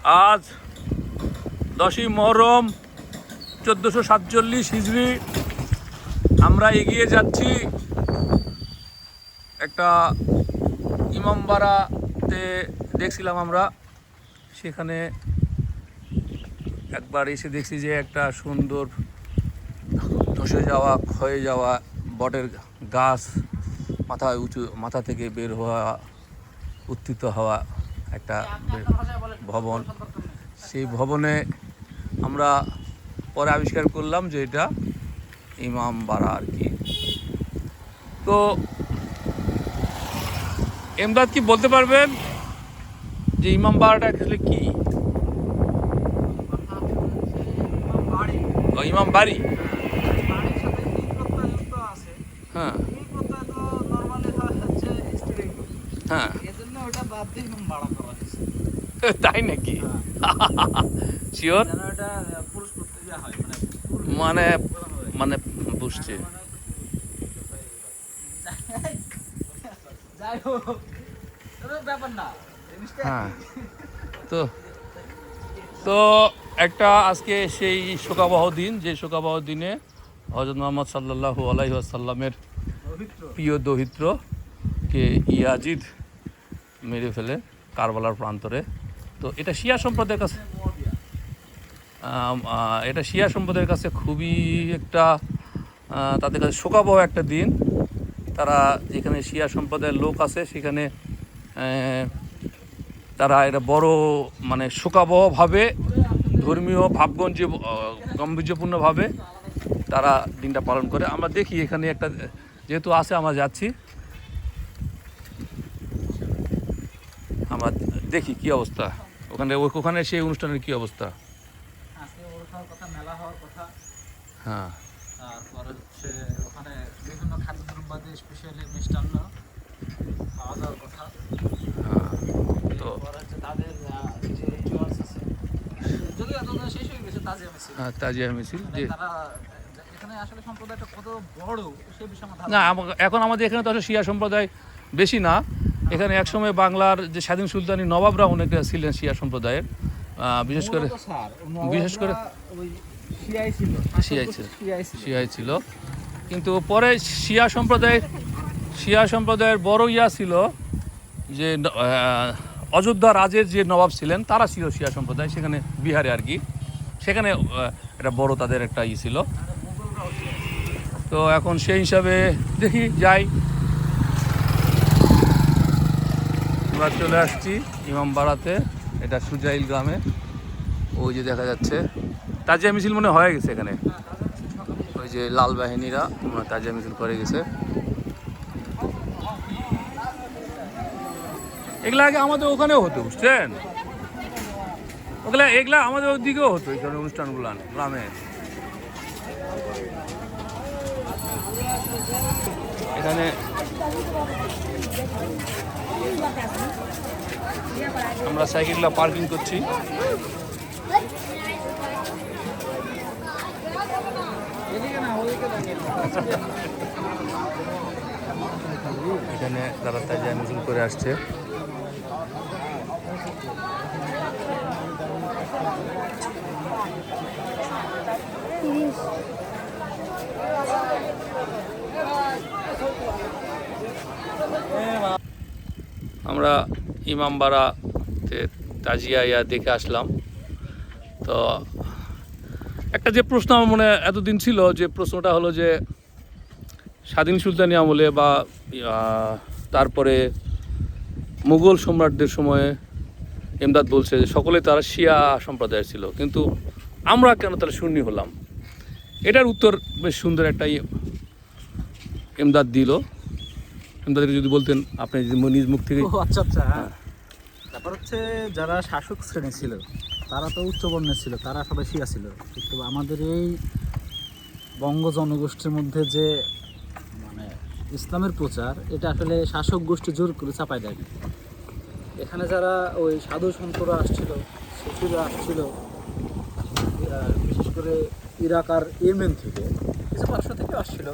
আজ 10ই মুহররম 1447 হিজরি। আমরা এগিয়ে যাচ্ছি একটা ইমামবাড়াতে। দেখছিলাম আমরা, সেখানে একবার এসে দেখছি যে একটা সুন্দর ধসে যাওয়া, ক্ষয়ে যাওয়া বটের গাছ, মাথা থেকে বের হওয়া, উত্থিত হওয়া একটা ভবন। সেই ভবনে আমরা পরে আবিষ্কার করলাম যে এটা ইমামবাড়া আর কি। তো এমদাদ কি বলতে পারবেন যে ইমামবাড়াটা আসলে কি? ইমাম বাড়ি, হ্যাঁ হ্যাঁ, তাই নাকি? শিওর? মানে মানে বুঝছি। হ্যাঁ, তো তো একটা আজকে সেই শোকাবহ দিন, যে শোকাবহ দিনে হযরত মুহাম্মদ সাল্লাল্লাহু আলাইহি ওয়াসাল্লামের প্রিয় দৌহিত্রকে ইয়াজিদ মেরে ফেলে কারবালার প্রান্তরে। তো এটা শিয়া সম্প্রদায়ের কাছে খুবই একটা তাদের কাছে শোকাবহ একটা দিন। তারা যেখানে শিয়া সম্প্রদায়ের লোক আছে সেখানে তারা এটা বড় মানে শোকাবহভাবে, ধর্মীয় গাম্ভীর্যপূর্ণভাবে তারা দিনটা পালন করে। আমরা দেখি এখানে একটা যেহেতু আছে, আমরা যাচ্ছি, আমরা দেখি কি অবস্থা ওখানে সেই অনুষ্ঠানের কি অবস্থা। হ্যাঁ, তারপর হচ্ছে ওখানে বিভিন্ন খাদ্যদ্রব্যাদি স্পেশালি মিষ্টান্ন খাওয়া দাওয়ার কথা। তো হচ্ছে তাদের যে রিচুয়ালস আছে, যদিও এতদিন শেষ হয়ে গেছে তাজিয়া মিছিল যে তারা এখানে আসলে সম্প্রদায়টা কত বড় সেই বিষয়ে না, এখন আমাদের এখানে তো আসলে শিয়া সম্প্রদায় বেশি না। এখানে একসময় বাংলার যে স্বাধীন সুলতানি নবাবরা অনেকে ছিলেন শিয়া সম্প্রদায়ের, বিশেষ করে শিয়াই ছিল। কিন্তু পরে শিয়া সম্প্রদায়ের বড় ছিল যে অযোধ্যা রাজের যে নবাব ছিলেন তারা ছিল শিয়া সম্প্রদায়, সেখানে বিহারে আর কি। সেখানে একটা বড় তাদের একটা ছিল। তো এখন সেই হিসাবে দেখি যাই। আমরা চলে আসছি ইমামবাড়াতে, এটা সুজাইল গ্রামে। ওই যে দেখা যাচ্ছে তাজিয়া মিছিল মনে হয়ে গেছে এখানে, ওই যে লাল বাহিনীরা তাজিয়া মিছিল করে গেছে। এগুলা আগে আমাদের ওখানেও হতো, বুঝছেন? এগুলা আমাদের ওদিকেও হতো, এখানে অনুষ্ঠানগুলো গ্রামে। এখানে আমরা সাইকেলগুলো পার্কিং করছি। এখানে তারা তাজিয়া মিছিল করে আসছে। আমরা ইমামবাড়াতে তাজিয়া দেখে আসলাম। তো একটা যে প্রশ্ন আমার মনে এতদিন ছিল, যে প্রশ্নটা হলো যে স্বাধীন সুলতানি আমলে বা তারপরে মুঘল সম্রাটদের সময়ে এমদাদ বলছে যে সকলে তারা শিয়া সম্প্রদায়ের ছিল, কিন্তু আমরা কেন তাহলে সুন্নি হলাম? এটার উত্তর বেশ সুন্দর একটা এমদাদ দিল। এমদাদকে যদি বলতেন আপনি নিজ মুখ থেকে। আচ্ছা, হ্যাঁ। ব্যাপার হচ্ছে যারা শাসক শ্রেণী ছিল তারা তো উচ্চবর্ণের ছিল, তারা সবাই শিয়া ছিল। কিন্তু আমাদের এই বঙ্গ জনগোষ্ঠীর মধ্যে যে মানে ইসলামের প্রচার, এটা আসলে শাসক গোষ্ঠী জোর করে চাপায় দেয়। এখানে যারা ওই সাধু সন্তরা আসছিল, সুফিরা আসছিল, বিশেষ করে ইরাক আর ইয়েমেন থেকে কিছু পার্শ্ব থেকে আসছিল,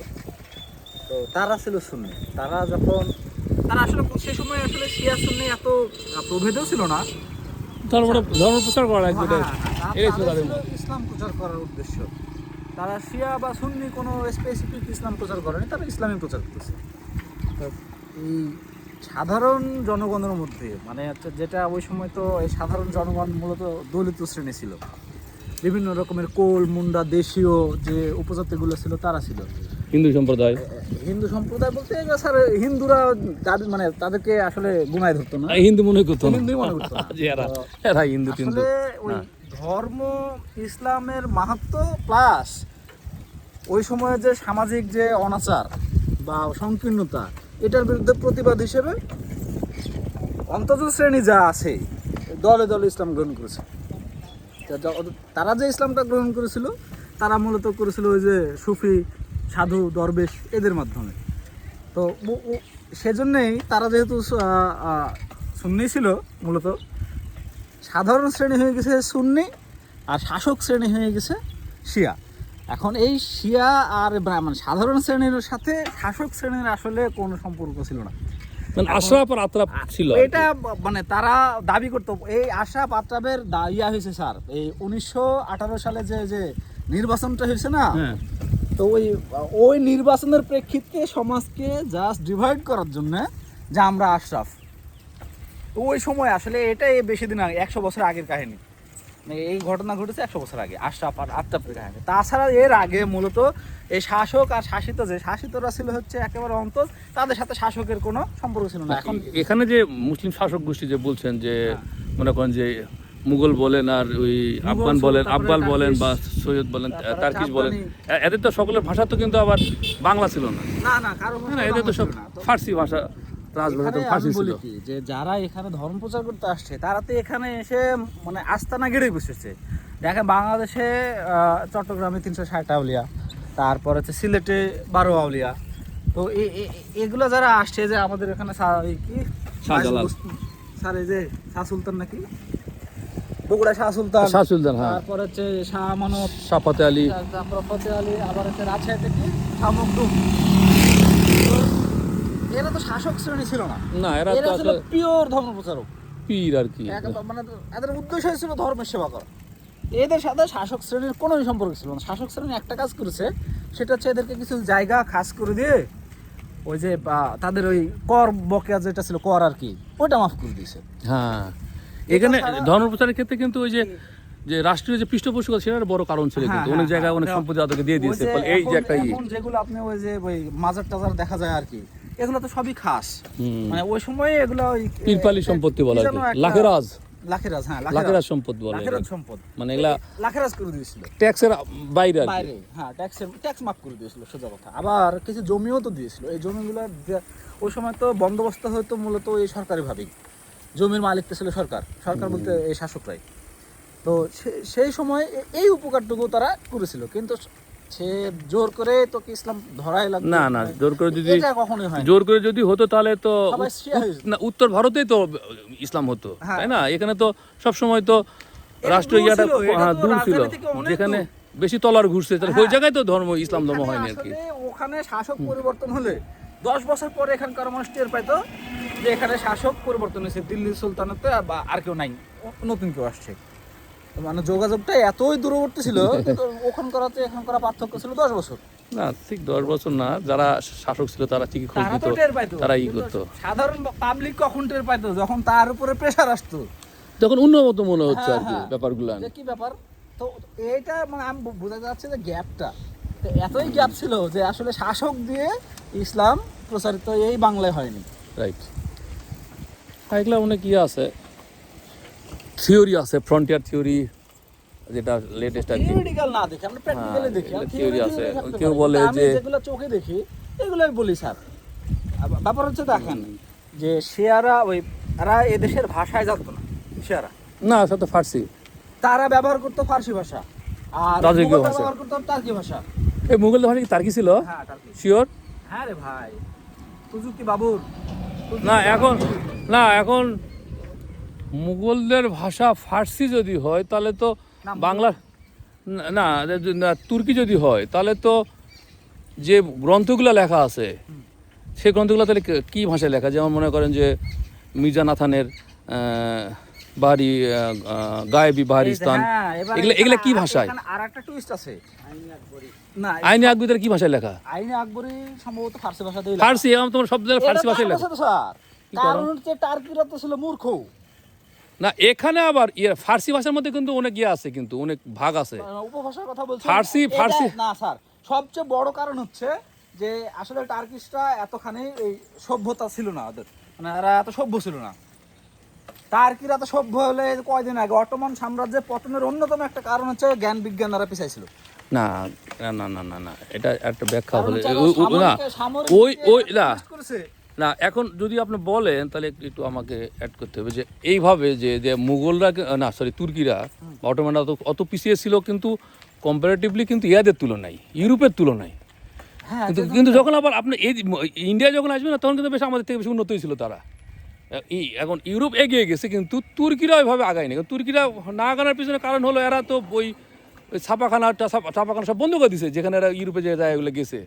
তো তারা ছিল সুন্নি। তারা আসলে সেই সময় আসলে শিয়া সুন্নি এত প্রভেদও ছিল না, ধর্ম প্রচার করা লাগবে, হ্যাঁ, হ্যাঁ, এটাই ছিল তাদের তাদের ছিল মত। ইসলাম প্রচার করার উদ্দেশ্য। তারা শিয়া বা সুন্নি কোনো স্পেসিফিক ইসলাম প্রচার করেনি, তারা ইসলামই প্রচার করতেছে। তো এই সাধারণ জনগণের মধ্যে মানে হচ্ছে যেটা ওই সময় তো এই সাধারণ জনগণ মূলত দলিত শ্রেণী ছিল, বিভিন্ন রকমের কোল মুন্ডা দেশীয় যে উপজাতিগুলো ছিল তারা ছিল। হিন্দু সম্প্রদায়, হিন্দু সম্প্রদায় বলতে এগুলো স্যার হিন্দুরা তাদের মানে তাদেরকে আসলে গুনায় ধরতো না, হিন্দু মনে করতো না হিন্দুই মনে করতো না। যে এরা তো এরা হিন্দু কিন্তু আসলে ওই ধর্ম ইসলামের মাহাত্ম্য প্লাস ওই সময়ে যে সামাজিক যে অনাচার বা সংকীর্ণতা এটার বিরুদ্ধে প্রতিবাদ হিসেবে অন্তত শ্রেণী যা আছে দলে দলে ইসলাম গ্রহণ করেছে। তারা যে ইসলামটা গ্রহণ করেছিল তারা মূলত করেছিল ওই যে সুফি সাধু দরবেশ এদের মাধ্যমে। তো সেজন্যেই তারা যেহেতু সুন্নি ছিল, মূলত সাধারণ শ্রেণী হয়ে গেছে সুন্নি আর শাসক শ্রেণী হয়ে গেছে শিয়া। এখন এই শিয়া আর মানে সাধারণ শ্রেণীর সাথে শাসক শ্রেণীর আসলে কোনো সম্পর্ক ছিল না, মানে আশরাফ আর আতরাফ ছিল। এটা মানে তারা দাবি করতো। এই আশরাফ আতরাফের ইয়া হয়েছে স্যার এই 1918 সালে যে নির্বাচনটা হয়েছে না, তো ওই নির্বাচনের প্রেক্ষিতে সমাজকে জাস্ট ডিভাইড করার জন্য যে আমরা আশরাফ, তো ওই সময় আসলে এটাই বেশি দিন আগে 100 বছর আগের কাহিনী। মানে এই ঘটনা ঘটেছে 100 বছর আগে আশরাফ আর আতরাফের কাহিনী। তাছাড়া এর আগে মূলত এই শাসক আর শাসিত যে শাসিতরা ছিল হচ্ছে একেবারে অন্তর, তাদের সাথে শাসকের কোনো সম্পর্ক ছিল না। এখন এখানে যে মুসলিম শাসক গোষ্ঠী যে বলছেন যে মনে করেন যে মুঘল বলেন আর ওই আফগান বলেন, আফগান বলেন বা সৈয়দ বলেন, তার্কিশ বলেন, এদের তো সকলের ভাষা তো কিন্তু আবার বাংলা ছিল না, না না কারো না এদের তো সব ফার্সি ভাষা, রাজভাষা তো ফার্সি ছিল। যে যারা এখানে ধর্ম প্রচার করতে আসছে তারা তো এখানে এসে মানে আস্তানা গেড়ে বসেছে। দেখেন বাংলাদেশে চট্টগ্রামে 360 আউলিয়া, তারপর হচ্ছে সিলেটে 12 আউলিয়া। তো এগুলো যারা আসছে যে আমাদের এখানে কি শাহজালাল স্যার এই যে শাহ সুলতান নাকি বগুড়া শাহ সুলতান, হ্যাঁ, তারপর হচ্ছে শাহ আমানত, শাহ ফতে আলী, তারপর ফতে আলী, আবার হচ্ছে রাজশাহীতে কি শাহ মখদুম। এরা তো শাসক শ্রেণী ছিল না, না এরা তো ছিল পিওর ধর্ম প্রচারক, পীর আর কি। মানে এদের উদ্দেশ্য ছিল ধর্মের সেবা করা। এদের সাথে শাসক শ্রেণীর কোনো সম্পর্ক ছিল না। শাসক শ্রেণী একটা কাজ করেছে, সেটা হচ্ছে এদেরকে কিছু জায়গা খাস করে দিয়ে ওই যে তাদের ওই কর বকেয়া যেটা ছিল কর আর কি, ওইটা মাফ করে দিয়েছে। হ্যাঁ, এখানে ধর্ম প্রচারের ক্ষেত্রে কিন্তু ওই যে রাষ্ট্রীয় যে পৃষ্ঠপোষকতা সেটার বড় কারণ ছিল, কিন্তু অনেক জায়গায় অনেক সম্পত্তি তাদেরকে দিয়ে দিয়েছে। এই যে একটা যেগুলো আপনি ওই যে ওই মাজার টাজার দেখা যায় আর কি, এগুলো তো সবই খাস। মানে ওই সময়ে এগুলো ওই পীরপালি সম্পত্তি বলা হয়, লাখেরাজ, হ্যাঁ লাখেরাজ সম্পদ বলে, লাখেরাজ সম্পদ, মানে এগুলা লাখেরাজ করে দিয়েছিল ট্যাক্সের বাইরে আর কি। বাইরে। হ্যাঁ, ট্যাক্স মাফ করে দিয়েছিল সোজা কথা। আবার কিছু জমিও তো দিয়েছিল। এই জমিগুলো ওই সময় তো বন্দোবস্ত হয়তো মূলত এই সরকারি ভাবেই, জমির মালিক তো ছিল সরকার বলতে এই শাসকরাই। তো সেই সময় এই উপকারটুকু তারা করেছিল, কিন্তু সে জোর করে তো কি ইসলাম ধরাই লাগবে না, জোর করে যদি এটা কখনোই হয় না। জোর করে যদি হতো তাহলে তো সবাই শিয়া হয়ে যেত। না, উত্তর ভারতেই তো ইসলাম হতো, হ্যাঁ। তাই না? এখানে তো সব সময় তো রাষ্ট্রীয় দূর ইয়াটা ছিল, এটা তো দূর ছিল, রাজধানী থেকে অনেক যেখানে দূর। বেশি তলার ঘুরছে, তাহলে ওই হ্যাঁ। জায়গায় তো ইসলাম ধর্ম হয়নি আর কি। আসলে ওখানে শাসক পরিবর্তন হলে 10 বছর পরে এখানকার মানুষ টের পাইতো যে এখানে শাসক পরিবর্তন হয়েছে, দিল্লির সুলতানতে আর কেউ নাই, নতুন কেউ আসছে। মানে যোগাযোগটা এতই দূরবর্তী ছিল, কিন্তু ওখানকার এখানকার পার্থক্য ছিল 10 বছর। না, ঠিক 10 বছর না, যারা শাসক ছিল তারা ঠিকই খোঁজ তারা দিত, তো টের পাইতো, তারা কিন্তু করতো। সাধারণ পাবলিক কখন টের পাইতো? যখন তার উপরে প্রেসার আসতো, যখন উন্নত মনে হচ্ছে আর কি হ্যাঁ, ব্যাপারগুলো। যে কি ব্যাপার। তো এইটা মানে আমি বোঝা যাচ্ছে যে গ্যাপটা এতই গ্যাপ ছিল যে আসলে শাসক দিয়ে ইসলাম প্রচারিত এই বাংলায় হয়নি। রাইট, এগুলো অনেক ইয়ে আছে, থিওরি আছে, ফ্রন্টিয়ার থিওরি, যেটা লেটেস্ট আর কি। থিওরিটিক্যাল না দেখি, আমরা প্র্যাকটিক্যালি দেখি। হ্যাঁ, আর theory theory আছে। থাকতে কেউ পারে, বলে কিন্তু আমি যে- যেগুলো চোখে দেখি এগুলো আমি বলি স্যার। ব্যাপার হচ্ছে দেখেন যে শিয়ারা এরা এদেশের ভাষায় জানতো না। শিয়ারা না, সেটা তো ফার্সি, তারা ব্যবহার করতো ফার্সি ভাষা, আর তাজিকি মুঘলরা ভাষা। ব্যবহার করতো টার্কি ভাষা। এই মুঘলদের ভাষা কি তার্কি ছিল? হ্যাঁ, টার্কি। শিওর? হ্যাঁ রে ভাই, তুজুকি বাবুর না, এখন মুঘলদের ভাষা ফার্সি যদি হয় তাহলে তো না, বাংলা না, তুর্কি যদি হয় তাহলে তো যে গ্রন্থগুলো লেখা আছে সেই গ্রন্থগুলো তাহলে কি ভাষায় লেখা? যেমন মনে করেন যে মির্জা নাথানের বাহারি গায়েবি বাহারিস্তান, হ্যাঁ, এবার এগুলা কি ভাষায়? আর একটা টুইস্ট আছে। না, আইনে আকবরীদের কি ভাষায় লেখা? আইনে আকবরী সম্ভবত ফার্সি ভাষাতেই লেখা। ফার্সি, এবং তোমার শব্দ ফার্সি ভাষায় লেখা। স্যার, কি কারণ? কারণ হচ্ছে টার্কিরা তো ছিল মূর্খ। না, এখানে আবার ফার্সি ভাষার মধ্যে কিন্তু অনেক আছে, কিন্তু অনেক ভাগ আছে। উপভাষার কথা বলছি। ফার্সি না স্যার, সবচেয়ে বড় কারণ হচ্ছে যে আসলে টার্কিশরা এতখানি এই সভ্যতা ছিল না ওদের, মানে এরা এত সভ্য ছিল না। টার্কিরা তো সভ্য হলে কয়দিন আগে অটোমান সাম্রাজ্যের পতনের অন্যতম একটা কারণ হচ্ছে জ্ঞান বিজ্ঞান দ্বারা পিছাইছিল। না না না না না, এটা একটা ব্যাখ্যা কারণ হলে হচ্ছে এরা না সামরিক ওই না test করেছে। না, এখন যদি আপনি বলেন তাহলে একটু আমাকে অ্যাড করতে হবে যে এইভাবে যে যে মুঘলরা না সরি তুর্কিরা অটোমানরা অত পিছিয়ে ছিল, কিন্তু কম্পারেটিভলি কিন্তু ইয়াদের তুলনায়, ইউরোপের তুলনায়। হ্যাঁ, কিন্তু কিন্তু যখন আবার আপনি এই ইন্ডিয়া যখন আসবে না, তখন কিন্তু বেশ আমাদের থেকে বেশি উন্নতই ছিল তারা। এখন ইউরোপ এগিয়ে গেছে, কিন্তু তুর্কিরা ওইভাবে আগায়নি। তুর্কিরা না আগানোর পিছনে কারণ হলো এরা তো ওই ছাপাখানা সব বন্ধ করে দিছে, যেখানে এরা ইউরোপে যে যায় ওগুলো গেছে।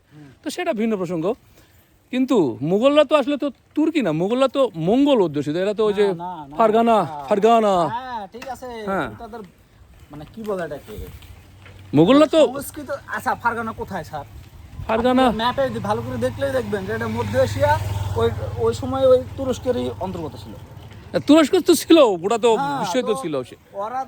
তো সেটা ভিন্ন প্রসঙ্গ। কিন্তু মুঘলরা তো আসলে তো তুর্কি না, মুঘলরা তো মঙ্গল অধ্যুষিত। এরা তো ওই যে ফারগানা। হ্যাঁ ঠিক আছে, হ্যাঁ। তাদের মানে কি বলে এটাকে, মুঘলরা তো সংস্কৃত। আচ্ছা, ফারগানা কোথায় স্যার? ফারগানা ম্যাপে ভালো করে দেখলেই দেখবেন যে এটা মধ্য এশিয়া, ওই সময় ওই তুরস্কেরই অন্তর্গত ছিল। তুরস্ক তো ছিল, ওটা তো হ্যাঁ, বিশ্বই তো ছিল। ওরা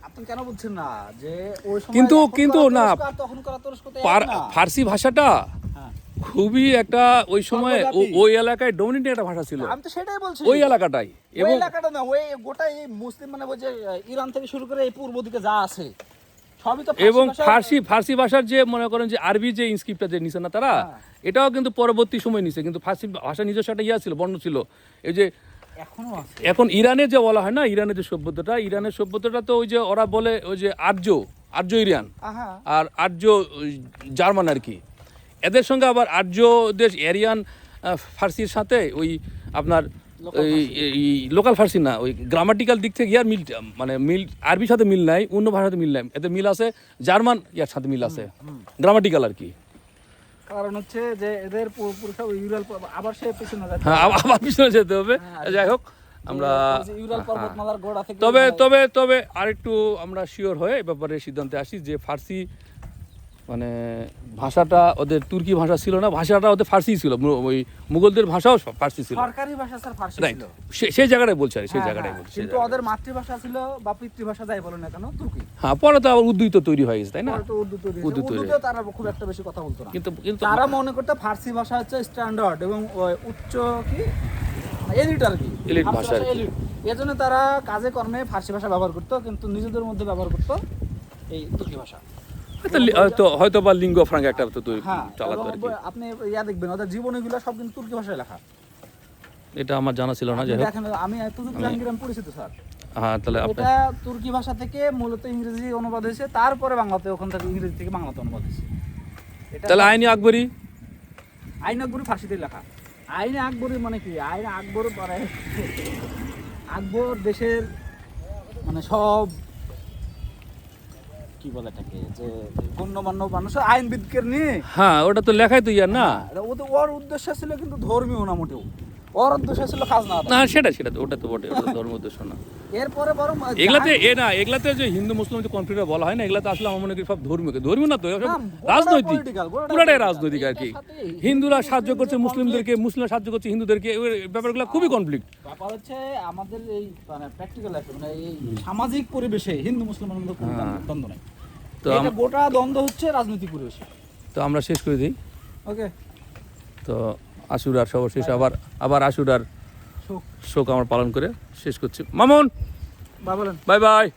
আপনি কেন বুঝছেন না যে ওই সময় কিন্তু না, তখনকার তুরস্ক তো এক না। ফার্সি ভাষাটা হ্যাঁ, খুবই একটা ওই সময় সর্বব্যাপী। ওই এলাকায় ডমিনেটিং একটা ভাষা ছিল, আমি তো সেটাই বলছি। ওই এলাকাটাই। ওই এবং এলাকাটা না, ওই গোটা এই মুসলিম মানে ওই যে ইরান থেকে শুরু করে এই পূর্ব দিকে যা আছে সবই তো এবং ভাষায়- ফার্সি ভাষার যে মনে করেন যে আরবি যে ইনস্ক্রিপ্টটা যে নিছে না তারা, এটাও কিন্তু পরবর্তী সময় নিছে। কিন্তু ফার্সি ভাষা নিজস্ব একটা ইয়া ছিল, বর্ণ ছিল। এই যে এখনো আছে। এখন ইরানের যে বলা হয় না, ইরানের যে সভ্যতাটা তো ওই যে ওরা বলে ওই যে আর্য ইরান আহা, আর আর্য জার্মান আর কি। এদের সঙ্গে আবার আর্য দেশ এরিয়ান ফার্সির সাথে ওই আপনার লোকাল ফার্সি না, ওই গ্রামাটিক্যাল দিক থেকে ইয়ার মিল, মানে মিল আরবির সাথে মিল নাই, অন্য ভাষার সাথে মিল নাই। এতে মিল আছে জার্মান ইয়ার সাথে মিল আছে, গ্রামাটিক্যাল আর কি। কারণ হচ্ছে যে এদের পুরুষ ইউরাল আবার সে পিছনে যাচ্ছে। হ্যাঁ, আবার পিছনে যেতে হবে। যাই হোক, আমরা ইউরাল পর্বতমালার গোড়া থেকে তবে আরেকটু আমরা শিওর হয়ে এই ব্যাপারে সিদ্ধান্তে আসি যে ফার্সি মানে ভাষাটা ওদের তুর্কি ভাষা ছিল না, ভাষাটা ওদের ফার্সি ছিল। ওই মুঘলদের ভাষাও ফার্সি ছিল, সরকারি ভাষা স্যার ফার্সি রাইট। ছিল। সেই জায়গাটাই বলছি, আর সেই হ্যাঁ, জায়গাটাই হ্যাঁ, বলছি। কিন্তু ওদের মাতৃভাষা ছিল বা পিতৃভাষা যাই বলো না কেন তুর্কি। হ্যাঁ, পরে তো আবার উর্দু তো তৈরি হয়ে গেছে, তাই না? পরে তো উর্দু তৈরি হয়েছে। উর্দু তৈরি উর্দুতেও তারা খুব একটা বেশি কথা বলতো না। কিন্তু তারা মনে করতে ফার্সি ভাষা হচ্ছে স্ট্যান্ডার্ড এবং উচ্চ কি এলিট আর কি, Elite ফার্সি ভাষা আর কি। এলিট। এর জন্য তারা কাজে কর্মে ফার্সি ভাষা ব্যবহার করতো, কিন্তু নিজেদের মধ্যে ব্যবহার করতো এই তুর্কি ভাষা। হয়তো বা লিঙ্গ ফ্রাঙ্ক একটা তো তৈরি হ্যাঁ, চালাতো আর কি। আপনি ইয়া দেখবেন ওদের জীবনীগুলো সব কিন্তু তুর্কি ভাষায় লেখা। এটা আমার জানা ছিল না। যাই হোক, দেখেন, আমি এতটুকু জাহাঙ্গীর পরিচিত স্যার। হ্যাঁ, তাহলে আপনি এটা তুর্কি ভাষা থেকে মূলত ইংরেজি অনুবাদ হয়েছে, তারপরে বাংলাতে, ওখান থেকে ইংরেজি থেকে বাংলাতে অনুবাদ হয়েছে। এটা তাহলে আইনি আকবরী আইন আকবরী ফার্সিতে লেখা। আইনে আকবরী মানে কি? আইনে আকবর মানে আকবর দেশের মানে সব কি বলে এটাকে, যে গণ্যমান্য মানুষ আইনবিদকে নিয়ে। হ্যাঁ, ওটা তো লেখাই তো ইয়ার না। ওর উদ্দেশ্য ছিল কিন্তু ধর্মীয় না মোটেও, ওর উদ্দেশ্য ছিল খাজনা আদায়। না, সেটা তো ওটা তো বটে, ওটা ধর্ম উদ্দেশ্য না। এরপরে বরং এগুলাতে যে হিন্দু মুসলিম যে কনফ্লিক্ট বলা হয় না, এগুলাতে আসলে আমার মনে করি সব ধর্মীয় না তো, সব না, রাজনৈতিক, political, গোটাটাই পুরাটাই political। রাজনৈতিক আর কি। এটার সাথে হিন্দুরা সাহায্য করছে মুসলিমদেরকে, মুসলিমরা সাহায্য করছে হিন্দুদেরকে, এই ব্যাপারগুলো খুবই কনফ্লিক্ট। ব্যাপার হচ্ছে আমাদের এই মানে প্র্যাকটিক্যাল লাইফে, মানে এই সামাজিক পরিবেশে হিন্দু মুসলমানের মধ্যে কোনো দ্বন্দ্ব নাই। তো এটা গোটা দ্বন্দ্ব হচ্ছে রাজনৈতিক পরিবেশে। তো আমরা শেষ করে দিই। ওকে, তো আশুরার সর্বশেষ আবার আশুরার শোক শোক আমরা পালন করে শেষ করছি। মামুন, বা বলেন। Bye bye.